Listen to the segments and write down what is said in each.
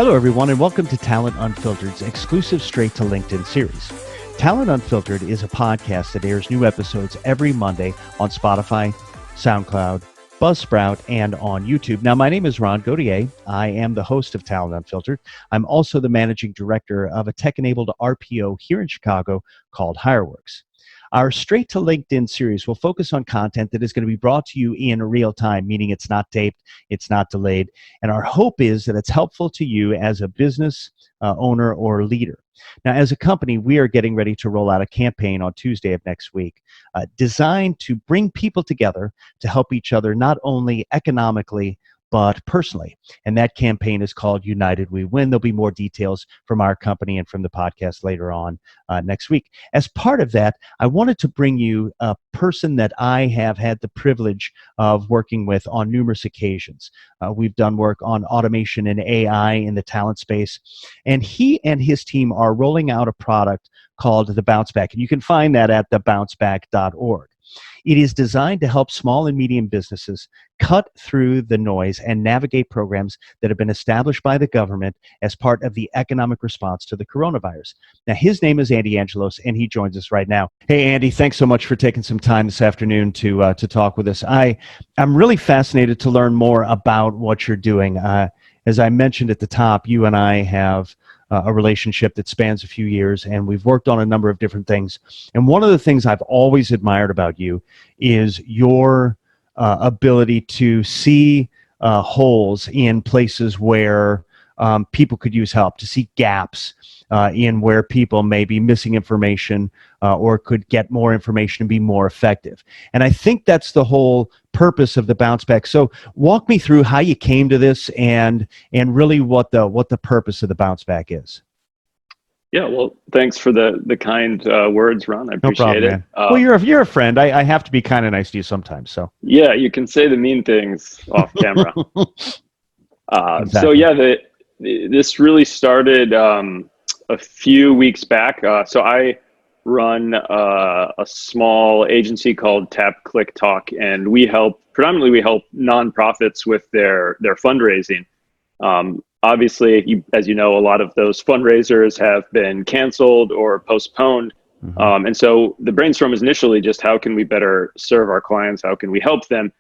Hello, everyone, and welcome to Talent Unfiltered's exclusive Straight to LinkedIn series. Talent Unfiltered is a podcast that airs new episodes every Monday on Spotify, SoundCloud, Buzzsprout, and on YouTube. Now, my name is Ron Gauthier. I am the host of Talent Unfiltered. I'm also the managing director of a tech-enabled RPO here in Chicago called Hirewerx. Our Straight to LinkedIn series will focus on content that is going to be brought to you in real time, meaning it's not taped, it's not delayed. And our hope is that it's helpful to you as a business owner or leader. Now, as a company, we are getting ready to roll out a campaign on Tuesday of next week designed to bring people together to help each other not only economically, but personally. And that campaign is called United We Win. There'll be more details from our company and from the podcast later on next week. As part of that, I wanted to bring you a person that I have had the privilege of working with on numerous occasions. We've done work on automation and AI in the talent space, and he and his team are rolling out a product called the Bounce Back, and you can find that at thebounceback.org. It is designed to help small and medium businesses cut through the noise and navigate programs that have been established by the government as part of the economic response to the coronavirus. Now, his name is Andy Angelo, and he joins us right now. Hey, Andy, thanks so much for taking some time this afternoon to talk with us. I'm really fascinated to learn more about what you're doing. As I mentioned at the top, you and I have a relationship that spans a few years, and we've worked on a number of different things. And one of the things I've always admired about you is your ability to see holes in places where people could use help, to see gaps in where people may be missing information or could get more information and be more effective. And I think that's the whole purpose of the Bounce Back. So walk me through how you came to this and really what the purpose of the Bounce Back is. Yeah, well, thanks for the kind words, Ron. I appreciate it. Man. Well, you're a friend. I have to be kind of nice to you sometimes. So yeah, you can say the mean things off camera. Exactly. So yeah, this really started a few weeks back. So I run a small agency called Tap Click Talk, and we help nonprofits with their fundraising. Obviously, as you know, a lot of those fundraisers have been canceled or postponed. Mm-hmm. And so the brainstorm is initially just how can we better serve our clients? How can we help them?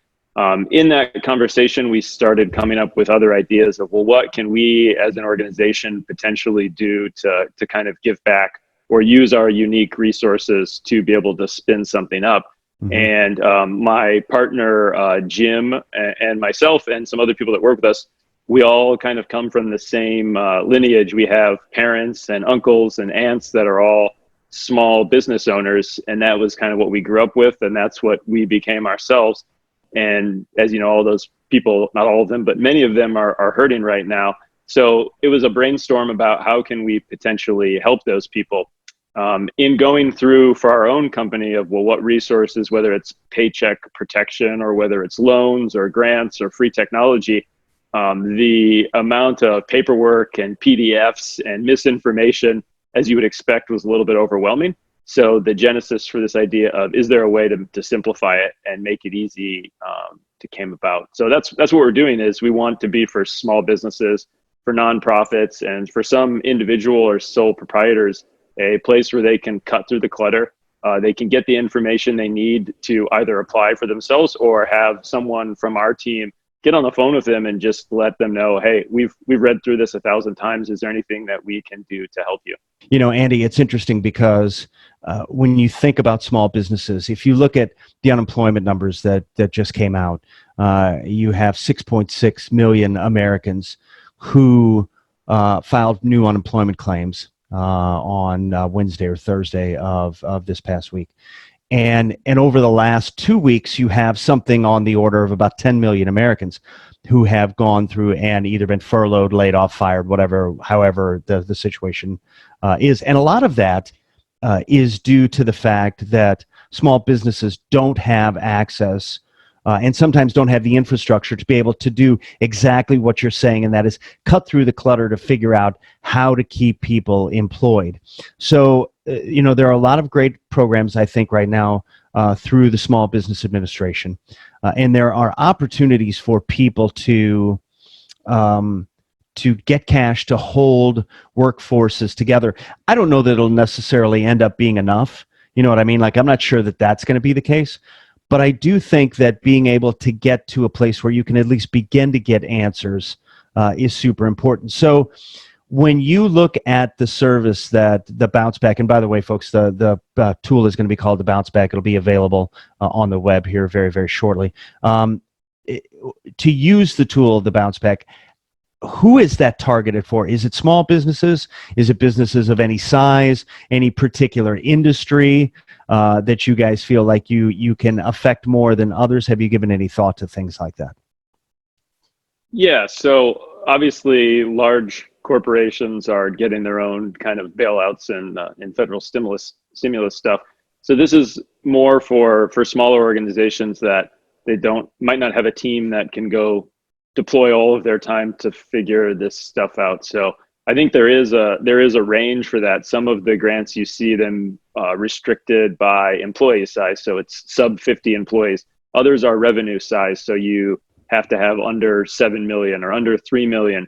In that conversation, we started coming up with other ideas of, well, what can we as an organization potentially do to kind of give back or use our unique resources to be able to spin something up? Mm-hmm. And my partner, Jim, and myself and some other people that work with us, we all kind of come from the same lineage. We have parents and uncles and aunts that are all small business owners, and that was kind of what we grew up with, and that's what we became ourselves. And as you know, all those people, not all of them, but many of them are hurting right now. So it was a brainstorm about how can we potentially help those people. In going through for our own company of, well, what resources, whether it's paycheck protection or whether it's loans or grants or free technology, the amount of paperwork and PDFs and misinformation, as you would expect, was a little bit overwhelming. So the genesis for this idea of, is there a way to simplify it and make it easy, came about. So that's what we're doing is we want to be for small businesses, for nonprofits, and for some individual or sole proprietors, a place where they can cut through the clutter. They can get the information they need to either apply for themselves or have someone from our team get on the phone with them and just let them know, hey, we've read through this 1,000 times. Is there anything that we can do to help you? You know, Andy, it's interesting because when you think about small businesses, if you look at the unemployment numbers that just came out, you have 6.6 million Americans who filed new unemployment claims on Wednesday or Thursday of this past week. And over the last 2 weeks, you have something on the order of about 10 million Americans who have gone through and either been furloughed, laid off, fired, however the situation is. And a lot of that is due to the fact that small businesses don't have access and sometimes don't have the infrastructure to be able to do exactly what you're saying, and that is cut through the clutter to figure out how to keep people employed. So, there are a lot of great programs, I think, right now through the Small Business Administration, and there are opportunities for people to to get cash to hold workforces together. I don't know that it'll necessarily end up being enough. You know what I mean? Like, I'm not sure that that's going to be the case, but I do think that being able to get to a place where you can at least begin to get answers is super important. So when you look at the service that the Bounce Back, and by the way, folks, the tool is going to be called the Bounce Back. It'll be available on the web here very, very shortly. To use the tool, the Bounce Back, who is that targeted for? Is it small businesses? Is it businesses of any size, any particular industry that you guys feel like you can affect more than others? Have you given any thought to things like that? Yeah, so obviously large corporations are getting their own kind of bailouts and federal stimulus stuff. So this is more for smaller organizations that might not have a team that can go deploy all of their time to figure this stuff out. So I think there is a range for that. Some of the grants you see them restricted by employee size, so it's sub 50 employees. Others are revenue size, so you have to have under 7 million or under 3 million.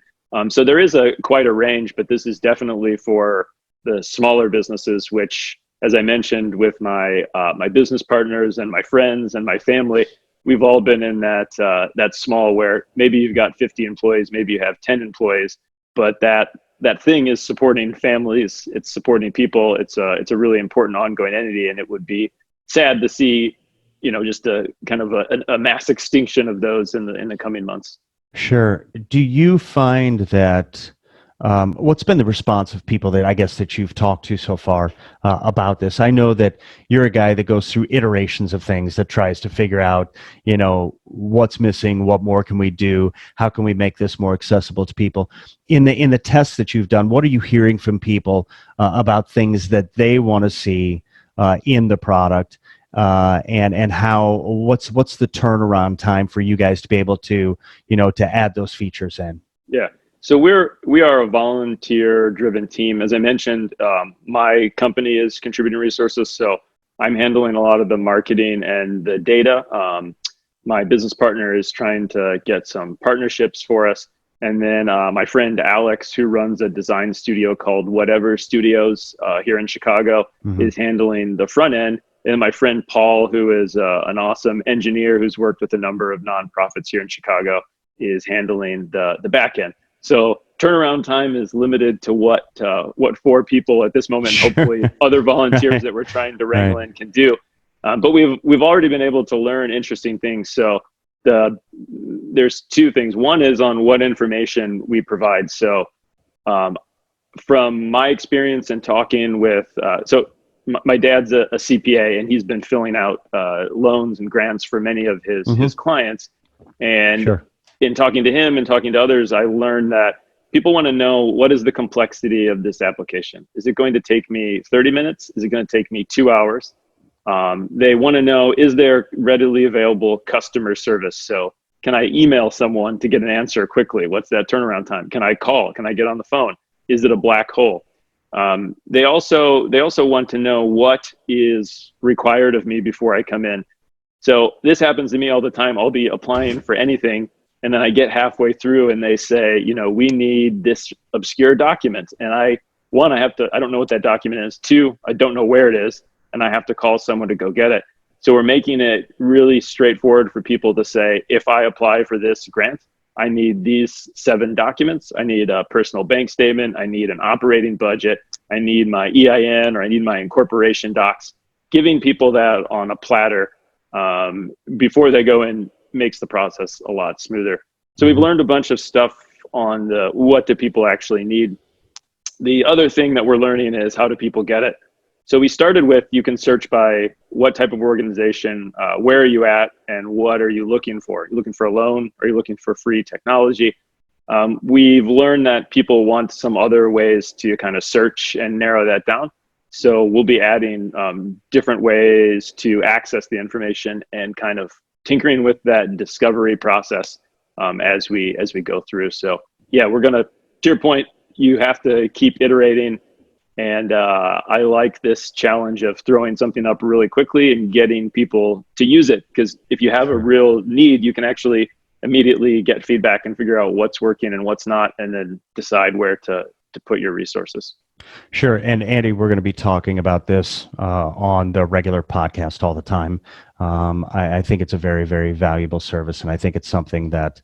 So there is quite a range, but this is definitely for the smaller businesses, which, as I mentioned, with my business partners and my friends and my family, we've all been in that small where maybe you've got 50 employees, maybe you have 10 employees, but that thing is supporting families, it's supporting people. It's a really important ongoing entity, and it would be sad to see, just a kind of a mass extinction of those in the coming months. Sure. Do you find that what's been the response of people that I guess that you've talked to so far about this? I know that you're a guy that goes through iterations of things, that tries to figure out, what's missing, what more can we do, how can we make this more accessible to people. In the tests that you've done, what are you hearing from people about things that they want to see in the product? And what's the turnaround time for you guys to be able to, to add those features in? Yeah. So we are a volunteer driven team. As I mentioned, my company is contributing resources. So I'm handling a lot of the marketing and the data. My business partner is trying to get some partnerships for us. And then my friend Alex, who runs a design studio called Whatever Studios here in Chicago, is handling the front end. And my friend Paul, who is an awesome engineer who's worked with a number of nonprofits here in Chicago, is handling the back end. So turnaround time is limited to what 4 people at this moment, Sure. hopefully other volunteers that we're trying to wrangle in can do. But we've already been able to learn interesting things. So there's 2 things. One is on what information we provide. So from my experience and talking with, my dad's a CPA, and he's been filling out loans and grants for many of his clients. And Sure. in talking to him and talking to others, I learned that people want to know, what is the complexity of this application? Is it going to take me 30 minutes? Is it going to take me 2 hours? They want to know, is there readily available customer service? So can I email someone to get an answer quickly? What's that turnaround time? Can I call? Can I get on the phone? Is it a black hole? They also want to know what is required of me before I come in. So this happens to me all the time. I'll be applying for anything, and then I get halfway through and they say, we need this obscure document. And I don't know what that document is. 2, I don't know where it is, and I have to call someone to go get it. So we're making it really straightforward for people to say, if I apply for this grant, I need these 7 documents. I need a personal bank statement. I need an operating budget. I need my EIN, or I need my incorporation docs. Giving people that on a platter before they go in makes the process a lot smoother. So we've learned a bunch of stuff on what do people actually need. The other thing that we're learning is, how do people get it? So we started with, you can search by what type of organization, where are you at, and what are you looking for? Are you looking for a loan? Are you looking for free technology? We've learned that people want some other ways to kind of search and narrow that down. So we'll be adding different ways to access the information and kind of tinkering with that discovery process as we go through. So yeah, we're gonna, to your point, you have to keep iterating. And I like this challenge of throwing something up really quickly and getting people to use it. Because if you have a real need, you can actually, immediately get feedback and figure out what's working and what's not, and then decide where to put your resources. Sure. And Andy, we're going to be talking about this on the regular podcast all the time. I think it's a very, very valuable service, and I think it's something that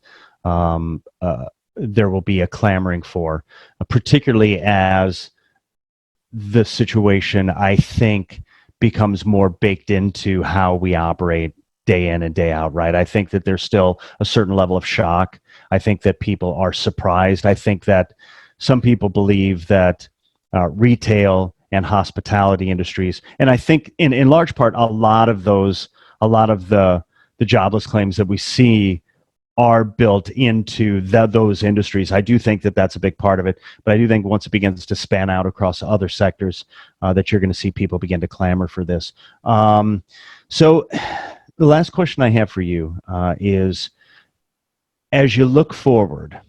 there will be a clamoring for, particularly as the situation, I think, becomes more baked into how we operate day in and day out, right? I think that there's still a certain level of shock. I think that people are surprised. I think that some people believe that retail and hospitality industries, and I think in large part, a lot of the jobless claims that we see are built into those industries. I do think that that's a big part of it, but I do think once it begins to span out across other sectors, that you're going to see people begin to clamor for this. So the last question I have for you is, as you look forward,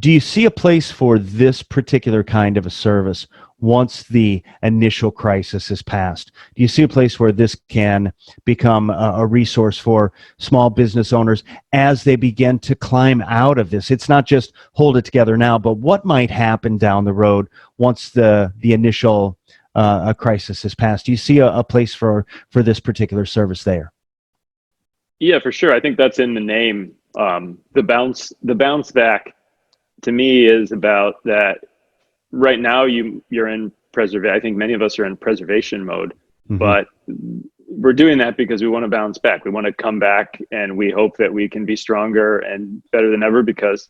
do you see a place for this particular kind of a service once the initial crisis is passed? Do you see a place where this can become a resource for small business owners as they begin to climb out of this? It's not just hold it together now, but what might happen down the road once the initial crisis is passed? Do you see a place for this particular service there? Yeah, for sure. I think that's in the name. The bounce back, to me, is about that. Right now, you're in preservation. I think many of us are in preservation mode, but we're doing that because we want to bounce back. We want to come back, and we hope that we can be stronger and better than ever, because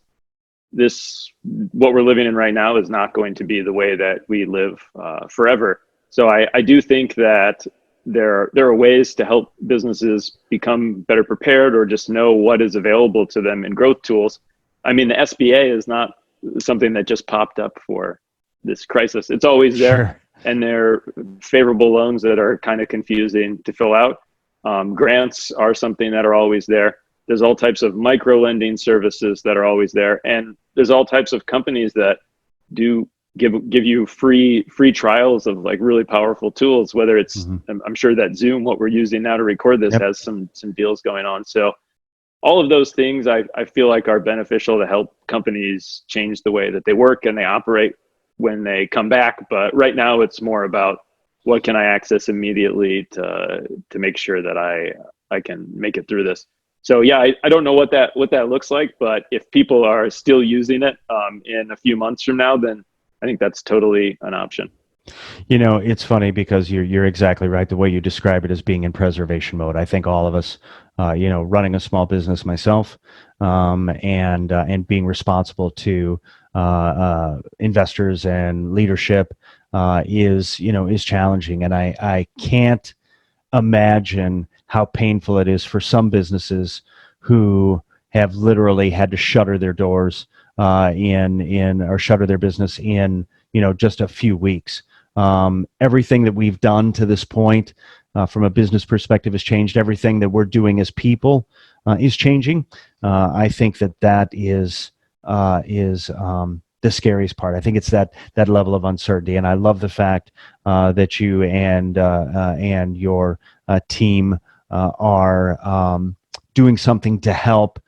what we're living in right now is not going to be the way that we live forever. So I do think that there are ways to help businesses become better prepared, or just know what is available to them in growth tools. I mean, the SBA is not something that just popped up for this crisis. It's always there. Sure. And they're favorable loans that are kind of confusing to fill out. Grants are something that are always there. There's all types of micro lending services that are always there. And there's all types of companies that do give you free trials of like really powerful tools, whether it's, I'm sure that Zoom, what we're using now to record this, has some deals going on. So all of those things I feel like are beneficial to help companies change the way that they work and they operate when they come back. But right now it's more about what can I access immediately to make sure that I can make it through this. So yeah, I don't know what that looks like, but if people are still using it in a few months from now, then I think that's totally an option. You know, it's funny because you're exactly right. The way you describe it as being in preservation mode. I think all of us, running a small business myself, and being responsible to investors and leadership is challenging. And I can't imagine how painful it is for some businesses who have literally had to shutter their doors or shutter their business in just a few weeks. Everything that we've done to this point from a business perspective has changed. Everything that we're doing as people is changing. I think that is the scariest part. I think it's that level of uncertainty, and I love the fact that you and your team are doing something to help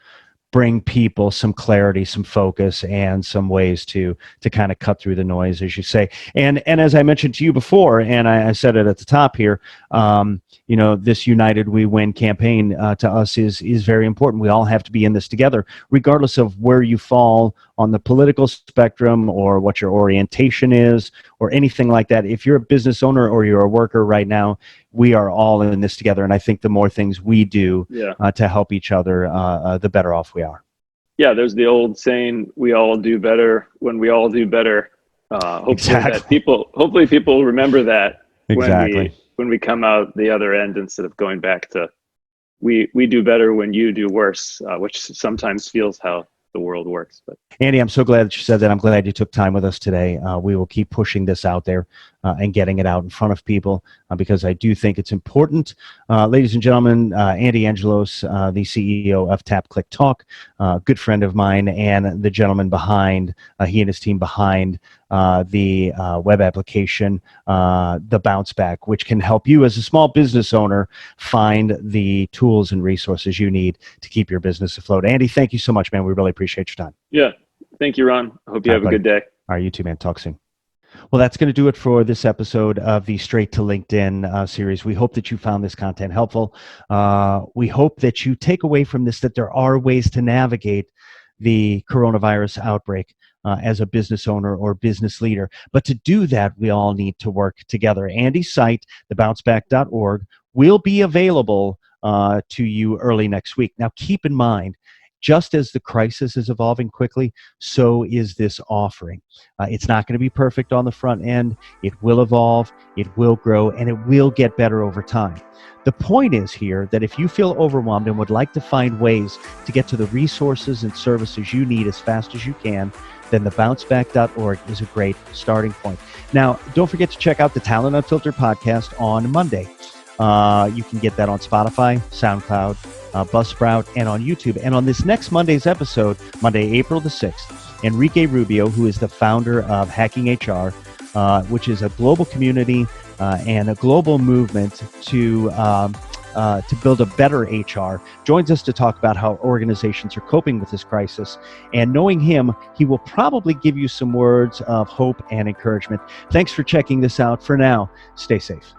bring people some clarity, some focus, and some ways to kind of cut through the noise, as you say. And as I mentioned to you before, and I said it at the top here, this United We Win campaign to us is very important. We all have to be in this together, regardless of where you fall on the political spectrum or what your orientation is or anything like that. If you're a business owner or you're a worker right now, we are all in this together. And I think the more things we do to help each other, the better off we are. Yeah, there's the old saying, we all do better when we all do better. Hopefully people remember that when we come out the other end, instead of going back to we do better when you do worse, which sometimes feels how the world works. But Andy, I'm so glad that you said that. I'm glad you took time with us today. We will keep pushing this out there and getting it out in front of people. because I do think it's important. Ladies and gentlemen, Andy Angelos, the CEO of Tap Click Talk, good friend of mine, and the gentleman behind, he and his team behind the web application, the Bounce Back, which can help you as a small business owner find the tools and resources you need to keep your business afloat. Andy, thank you so much, man. We really appreciate your time. Yeah. Thank you, Ron. I hope you have a good day. All right, you too, man. Talk soon. Well, that's going to do it for this episode of the Straight to LinkedIn series. We hope that you found this content helpful. We hope that you take away from this that there are ways to navigate the coronavirus outbreak as a business owner or business leader. But to do that, we all need to work together. Andy's site, thebounceback.org, will be available to you early next week. Now, keep in mind, just as the crisis is evolving quickly, so is this offering. It's not going to be perfect on the front end. It will evolve, it will grow, and it will get better over time. The point is here that if you feel overwhelmed and would like to find ways to get to the resources and services you need as fast as you can, then thebounceback.org is a great starting point. Now, don't forget to check out the Talent Unfiltered podcast on Monday. You can get that on Spotify, SoundCloud, Buzzsprout, and on YouTube. And on this next Monday's episode, Monday, April the 6th, Enrique Rubio, who is the founder of Hacking HR, which is a global community and a global movement to build a better HR, joins us to talk about how organizations are coping with this crisis. And knowing him, he will probably give you some words of hope and encouragement. Thanks for checking this out. For now, stay safe.